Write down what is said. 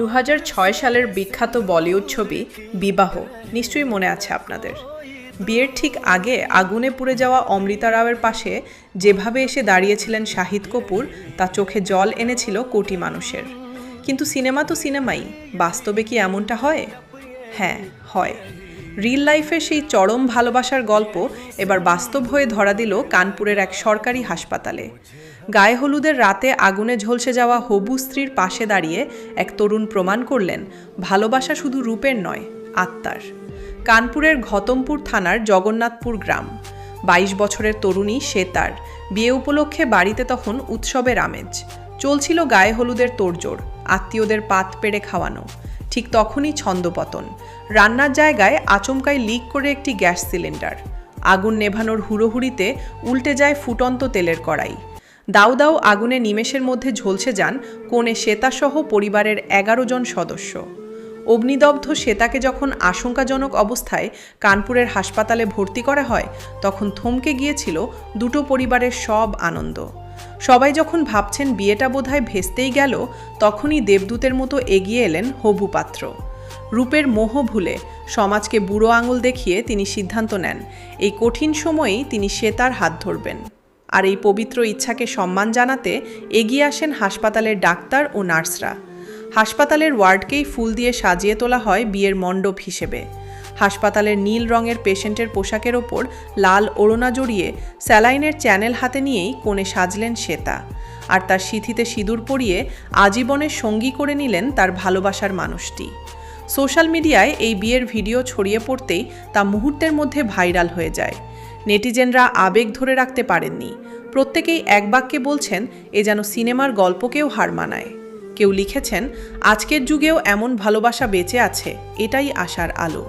2006 সালের বিখ্যাত বলিউড ছবি বিবাহ নিশ্চয়ই মনে আছে আপনাদের। বিয়ের ঠিক আগে আগুনে পুড়ে যাওয়া অমৃতা রাওয়ের পাশে যেভাবে এসে দাঁড়িয়েছিলেন শাহিদ কপুর, তা চোখে জল এনেছিল কোটি মানুষের। কিন্তু সিনেমা তো সিনেমাই, বাস্তবে কি এমনটা হয়? হ্যাঁ, হয়। রিল লাইফের সেই চরম ভালোবাসার গল্প এবার বাস্তব হয়ে ধরা দিল কানপুরের এক সরকারি হাসপাতালে। গায়ে হলুদের রাতে আগুনে ঝলসে যাওয়া হবু স্ত্রীর পাশে দাঁড়িয়ে এক তরুণ প্রমাণ করলেন, ভালোবাসা শুধু রূপের নয়, আত্মার। কানপুরের ঘতমপুর থানার জগন্নাথপুর গ্রাম। 22 বছরের তরুণী শ্বেতার বিয়ে উপলক্ষে বাড়িতে তখন উৎসবের আমেজ। চলছিল গায়ে হলুদের তোড়জোড়, আত্মীয়দের পাত পেড়ে খাওয়ানো। ঠিক তখনই ছন্দপতন। রান্নার জায়গায় আচমকাই লিক করে একটি গ্যাস সিলিন্ডার। আগুন নেভানোর হুড়োহুড়িতে উল্টে যায় ফুটন্ত তেলের কড়াই। দাউ দাউ আগুনে নিমেষের মধ্যে ঝলসে যান কনে শ্বেতাসহ পরিবারের 11 জন সদস্য। অগ্নিদগ্ধ শ্বেতাকে যখন আশঙ্কাজনক অবস্থায় কানপুরের হাসপাতালে ভর্তি করা হয়, তখন থমকে গিয়েছিল দুটো পরিবারের সব আনন্দ। সবাই যখন ভাবছেন বিয়েটা বোধহয় ভেস্তেই গেল, তখনই দেবদূতের মতো এগিয়ে এলেন হবু পাত্র। রূপের মোহ ভুলে সমাজকে বুড়ো আঙুল দেখিয়ে তিনি সিদ্ধান্ত নেন, এই কঠিন সময়েই তিনি শ্বেতার হাত ধরবেন। আর এই পবিত্র ইচ্ছাকে সম্মান জানাতে এগিয়ে আসেন হাসপাতালের ডাক্তার ও নার্সরা। হাসপাতালের ওয়ার্ডকেই ফুল দিয়ে সাজিয়ে তোলা হয় বিয়ের মণ্ডপ হিসেবে। হাসপাতালের নীল রঙের পেশেন্টের পোশাকের ওপর লাল ওড়না জড়িয়ে স্যালাইনের চ্যানেল হাতে নিয়েই কোণে সাজলেন শ্বেতা। আর তার সিঁথিতে সিঁদুর পরিয়ে আজীবনের সঙ্গী করে নিলেন তার ভালোবাসার মানুষটি। সোশ্যাল মিডিয়ায় এই বিয়ের ভিডিও ছড়িয়ে পড়তেই তা মুহূর্তের মধ্যে ভাইরাল হয়ে যায়। নেটিজেনরা আবেগ ধরে রাখতে পারেননি। প্রত্যেকেই এক বাক্যে বলছেন, এ যেন সিনেমার গল্পকেও হার মানায়। কেউ লিখেছেন, আজকের যুগেও এমন ভালোবাসা বেঁচে আছে, এটাই আশার আলো।